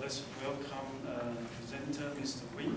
us welcome presenter Mr. Wee.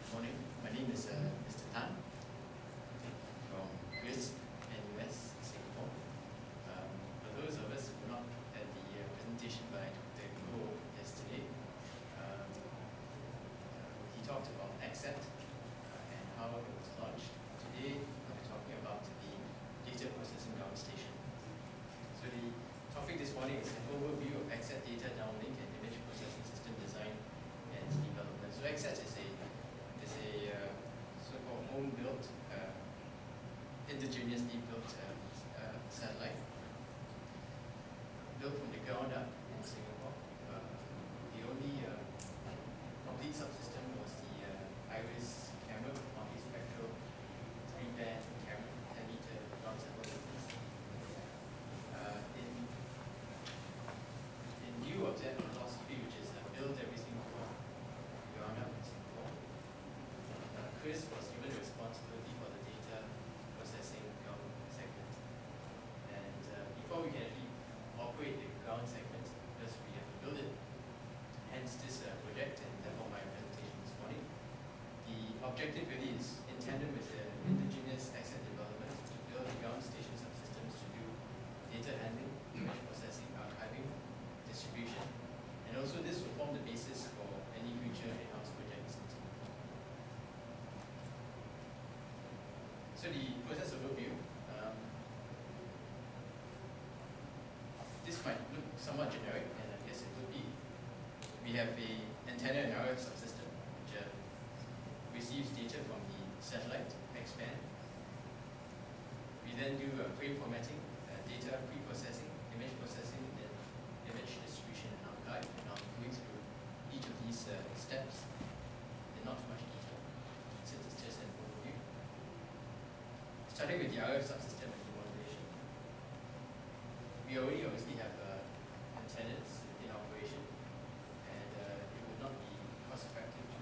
Morning. My name is Mr. Tan from US and US, Singapore. For those of us who were not at the presentation by Dr. Go yesterday, he talked about ACRS and how it was launched. Today, I'll be talking about the data processing ground station. So the topic this morning is an overview of ACRS data downlink and image processing system design and development. So ACRS is a so-called home-built, indigenously built satellite, built from the ground up in Singapore. The only complete subsystem was the IRIS camera, multispectral 3-band camera, 10-meter ground sample distance. In view of that philosophy, which is build everything from ground up in Singapore, Chris was given the responsibility for the data processing ground segment. And before we can actually operate the ground segment, first we have to build it. Hence this project and therefore my presentation this morning. The objective really is in tandem with the indigenous ACRS development to build the ground station subsystems to do data handling, image processing, archiving, distribution. And also this will form the basis for any future in-house projects. So the process overview, this might look somewhat generic, and I guess it would be. We have a antenna and RF subsystem, which receives data from the satellite, X-band. We then do frame formatting, data pre-processing, image processing, and then image distribution and archive. And I'll be going through each of these steps in not too much detail, since it's just an overview. Starting with the RF subsystem and modulation, we already obviously have antennas in operation, and it would not be cost effective to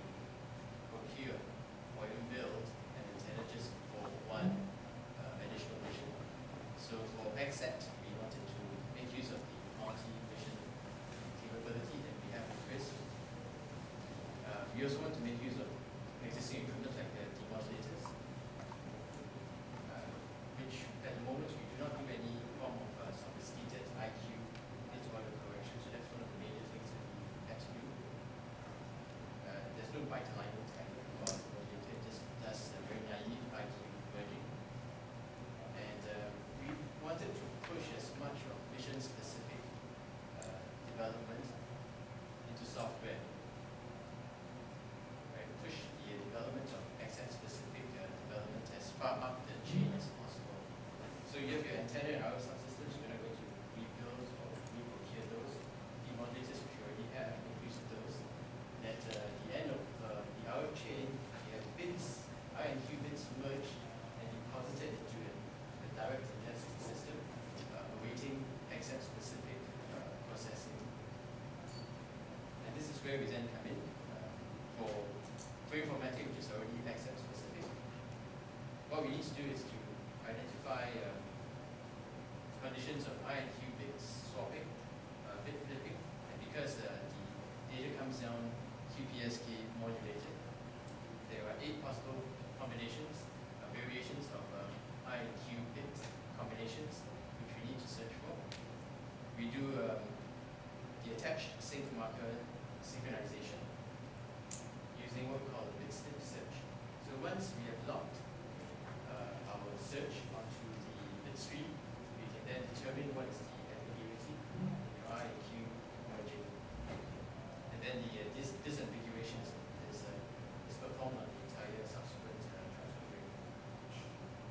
procure or even build an antenna just for one additional mission. So for ACRS, we wanted to make use of the multi-mission capability that we have with Chris. We also want to make use of existing equipment like the demodulators, which at the moment we do not do any form of sophisticated IQ interval correction, so that's one of the major things that we had to do. There's no byte alignment kind of for the modulator, it just does a very naive IQ merging. And we wanted to push as much of mission-specific development into software. Right? Push the development of ACRS-specific development as far up the chain as possible. So you have your antenna and RF subsystems, we're not going to rebuild or reprocure those. The modulators which you already have, make use of those. At the end of the RF chain, you have bits, I and Q bits merged and deposited into a direct ingest system, awaiting ACRS-specific processing. And this is where we then come in for frame formatting, which is already ACRS-specific. What we need to do is to identify conditions of I and Q bits swapping, bit flipping, and because the data comes down QPSK modulated, there are 8 possible combinations, variations of I and Q bit combinations, which we need to search for. We do the attached sync marker synchronization using what we call a bit snip search. So once we have locked our search onto the bit stream, we can then determine what is the ambiguity in your I and Q merging. And then the disambiguation is performed on the entire subsequent transfer frame.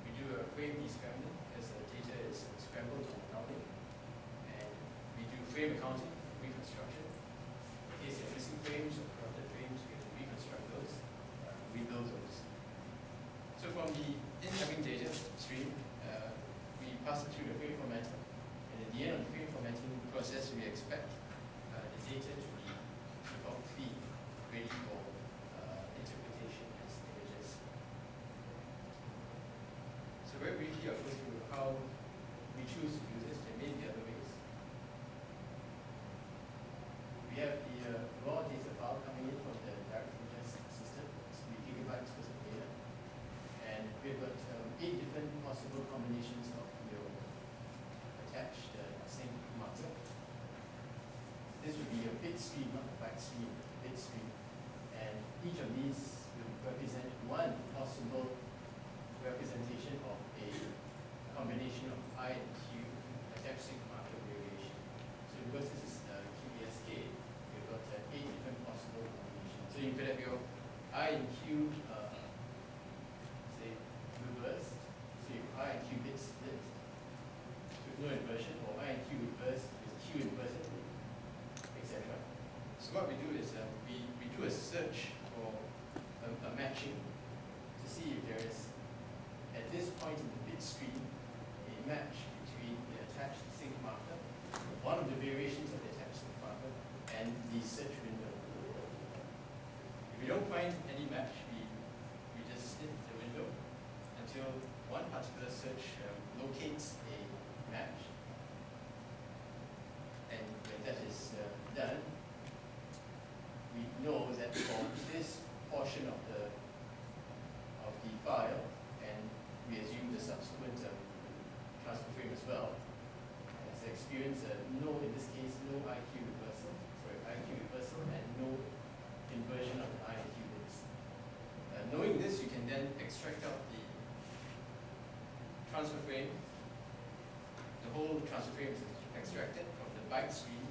We do a frame descrambling because the data frame accounting, reconstruction. In case you have missing frames or corrupted frames, we have to reconstruct those, rebuild those. So from the incoming data stream, we pass it through the frame formatter, and at the end of the frame formatting process, we expect the data to be about clean, ready for interpretation as images. So very briefly, I'll go through how we choose to do this. There may be other ways. We have the raw data file coming in from the direct ingest system. It's 3 gigabytes worth of data. And we've got 8 different possible combinations of your attached sync marker. This would be a bit stream, not a byte stream, bit stream. And each of these will represent one possible representation of a combination of I and Q attached sync marker variation. So because this is QPSK, we've got 8 different possible combinations. So you could have your I and Q say reversed. So your I and Q bits split with no inversion, or I and Q reversed with Q inverted, etc. So what we do is we do a search for a matching to see if there is, at this point in the bit stream, a match between the attached sync marker, one of the variations of the attached sync marker, and the search window. If we don't find any match, we just snip the window until one particular search locates a match. And when that is done, we know that for this portion of the file, and we assume the subsequent transfer frame as well, as I experienced, no, in this case, no IQ reversal, and no inversion of the I and Q bits. Knowing this, you can then extract out the transfer frame. The whole transfer frame is extracted from the byte stream,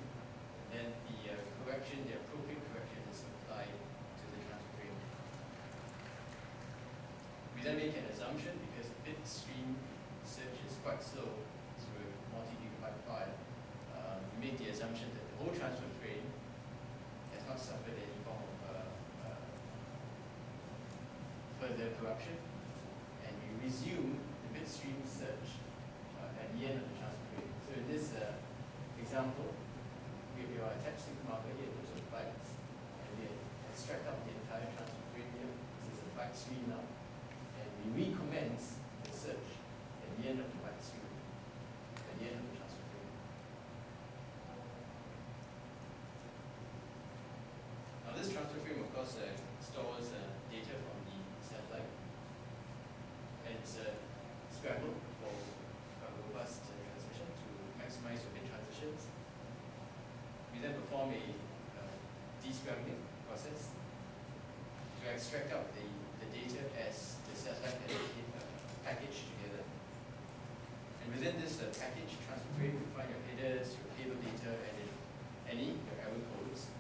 and then the correction, the appropriate correction, is applied to the transfer frame. We then make an assumption, because the bit stream search is quite slow through a multi-gigabyte file. We make the assumption that the whole transfer frame has not suffered any form of further corruption, and we resume the bit stream search at the end of the transfer frame. So in this example, we have your attached sync marker here, those are bytes, and we extract out the entire transfer frame here. This is a byte stream now, and we recommence the search at the end of the byte stream, at the end of the transfer frame. Now this transfer frame, of course, stores data from the satellite, and it's scrambled for robust transmission to maximize your bit transitions. We then perform a descrambling process to extract out the data as the satellite packaged together. And within this package transfer frame, you find your headers, your payload data, and if any, your error codes.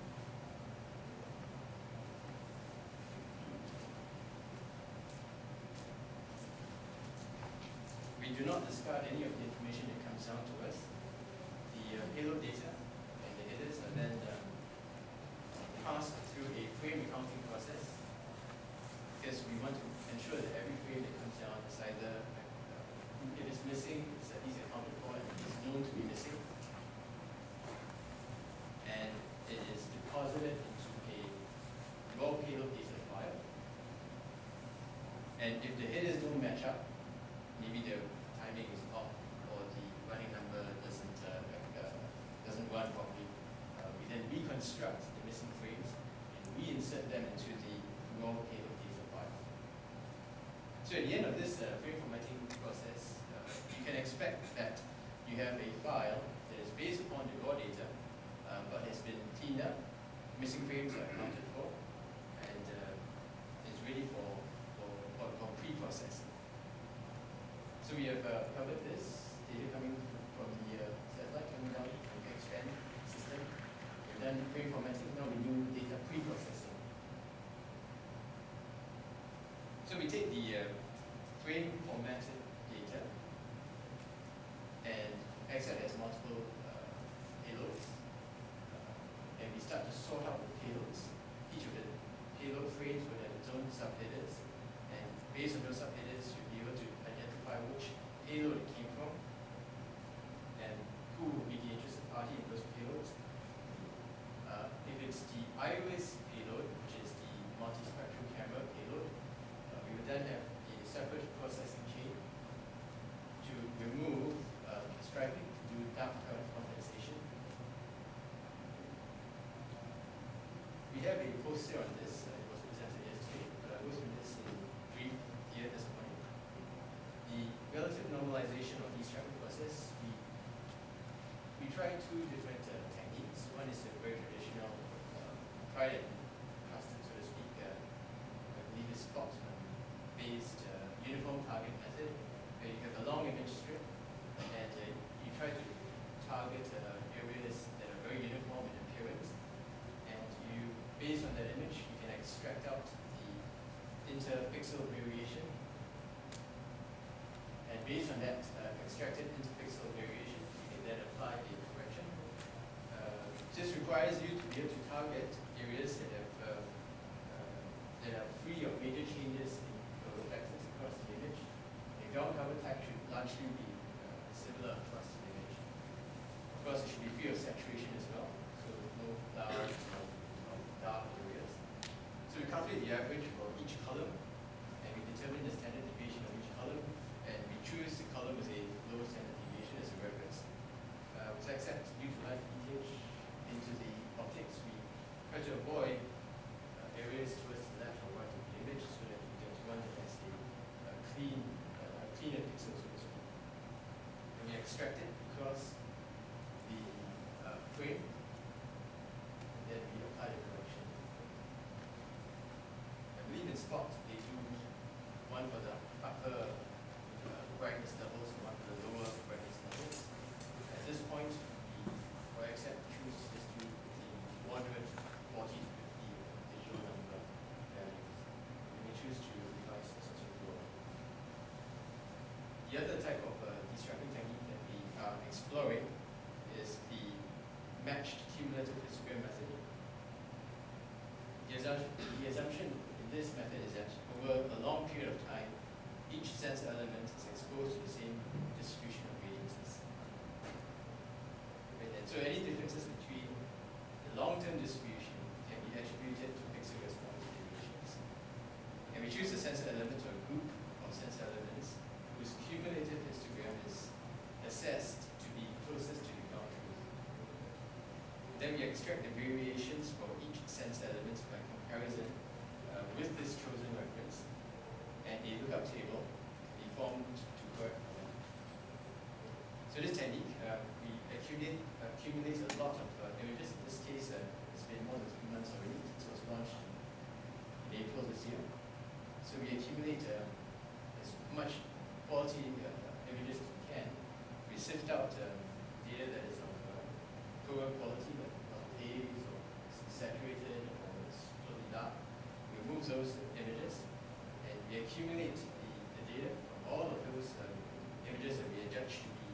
We do not discard any of the information that comes down to us. The payload data and the headers are then passed through a frame accounting process, because we want to ensure that every frame that comes down is either, if it's missing, it's at least accounted for and it's known to be missing. And it is deposited into a raw payload data file. And if the headers don't match up, maybe the timing is off or the running number doesn't run properly, we then reconstruct the missing frames and reinsert them into the raw payload data file. So at the end of this frame formatting process, you can expect that you have a file that is based upon the raw data, but has been cleaned up, missing frames are accounted for, and is ready for pre-processing. So we have covered this, data coming from the satellite coming down from the expand system. We've done frame formatting, now we do data pre-processing. So we take the frame formatted data, and ACRS has multiple payloads. we start to sort out the payloads. Each of the payload frames would have its own subheaders, and based on those subheaders, you'll be able to identify which payload it came from, and who will be the interested party in those payloads. If it's the iris payload, which is the multispectral camera payload, we would then have a separate processing chain to remove striping, to do dark current compensation. We have a poster on this, it was presented yesterday, but I'll go through this in brief here this morning. The relative normalization of the striping process, we tried two different techniques. One is a very traditional, tried and custom, so to speak, I believe is spot-based uniform target method, where you have a long image strip, and you try to target areas that are very uniform in appearance, and you, based on that image, you can extract out the interpixel variation, and based on that extracted interpixel variation, you can then apply a correction. This requires you to be able to target areas that are free of major changes in color factors across the image. The ground cover type should largely be similar across the image. Of course, it should be free of saturation as well, so no large or dark areas. So we calculate the average for each column, and we determine the standard deviation of each column, and we choose the column with a low standard deviation as a reference. With access due to light leakage into the optics, we try to avoid areas towards the left or right of the image so that you get one that has a cleaner pixel, so to speak. And we extract it across the frame, and then we apply the correction. I believe in Spot they do one for the upper brightness levels and one for the lower brightness levels. At this point, we, for except choose just to the 140 to 50 visual number values. And we choose to revise this as we go on. The other type of destructing technique that we are exploring is the matched cumulative histogram method. The assumption in this method is that over a long period of time, each sensor element is exposed to the same distribution of radiances. Right? And so any differences between the long-term distribution can be attributed to pixel response deviations. And we choose a sensor element or a group of sensor elements whose cumulative histogram is assessed to be closest to the ground truth. Then we extract the variations for each sensor element by comparison with this chosen reference, and a lookup table be formed to correct for them. So this technique, we accumulate a lot of images. In this case, it's been more than 3 months already since it was launched in April this year. So we accumulate as much quality images as we can. We sift out data that is of poor quality, like haze or saturated or it's totally dark. We remove those images, and we accumulate the data from all of those images that we adjudge to be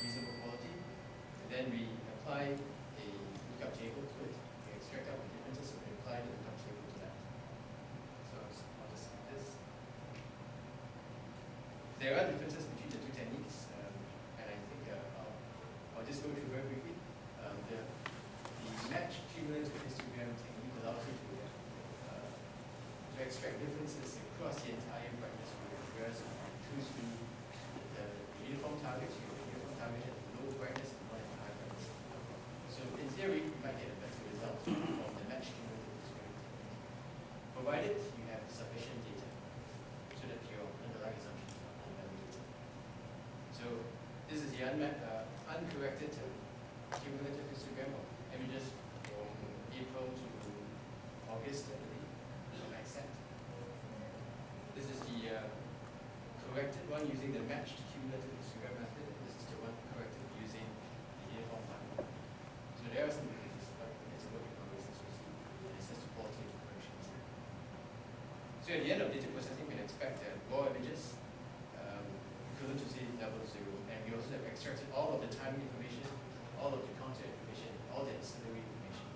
reasonable quality. And then we apply a lookup table to it. We extract out the differences and we apply the lookup table to that. So I'll just skip this. There are differences between the two techniques, and I think I'll just go through very briefly. The matched cumulative histogram technique allows you to extract differences across the entire brightness range, whereas if you choose the uniform targets, you have a uniform target at low brightness and one at high brightness. So in theory, you might get a better result from the matched cumulative histogram technique, provided you have sufficient data so that your underlying assumptions are unvalidated. So this is the uncorrected cumulative histogram of images from April to August, I believe, from accent. This is the corrected one using the matched cumulative histogram method. This is the one corrected using the uniform one. So there are some differences, but it's a work in progress as we see. And it's just the quality of the corrections. So at the end of data processing, we can expect raw images equivalent to say level 0. And we also have extracted all of the timing information, all of the counter information, all the ancillary information.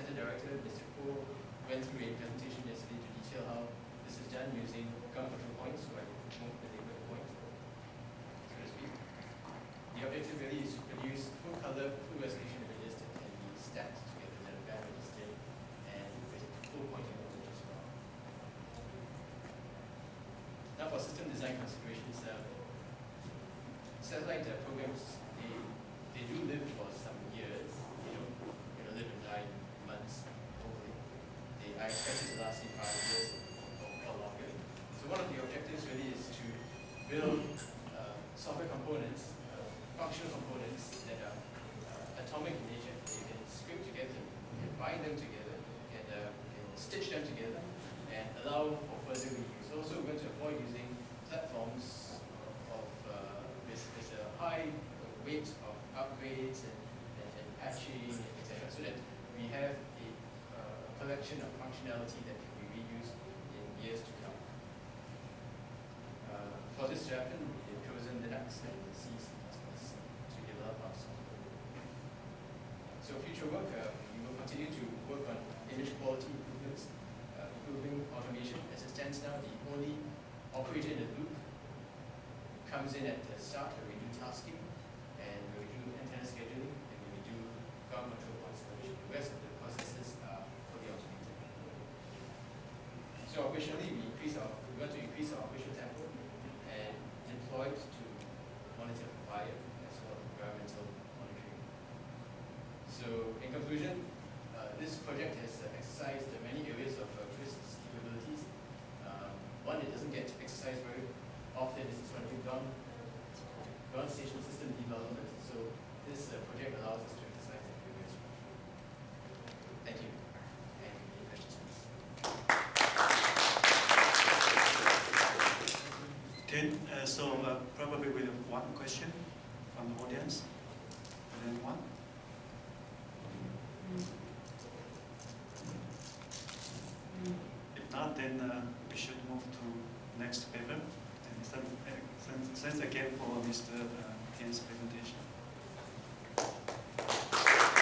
Center Director, Mr. Ko, went through a presentation yesterday to detail how this is done using ground control points, or the neighborhood points, so to speak. The objective really is to produce full color, full resolution images that can be stacked together, that are band registered, and with full pointing knowledge as well. Now for system design considerations, satellite programs, they do live for some years. They don't live and die in months, hopefully. I expect it to last in 5 years or longer. So one of the objectives really is to build software components, functional components that are atomic in nature. You can script together, you can bind them together, you can stitch them together, and allow for further reuse. Also, we're going to avoid using platforms with a high weight of upgrades and patching, etc., so that we have a collection of functionality that can be reused in years to come. For this to happen, we've chosen Linux and C++ to develop our software. So future work, we will continue to work on image quality improvements, improving automation. As it stands now, the only operator in the loop comes in at the start where we do tasking, and where we do antenna scheduling, and where we do ground control point installation. The rest of the processes are fully automated. So operationally, we want to increase our operational tempo and deploy it to monitor fire as well as environmental monitoring. So in conclusion, this project has exercised many areas of Chris's capabilities. One, it doesn't get exercised very often. This is when we've done ground station system development. So this project allows us to exercise that area as well. Thank you. And any questions, please? Tim, probably with one question from the audience. And then one. If not, then we should move to next paper. And thanks again for Mr. Tian's presentation.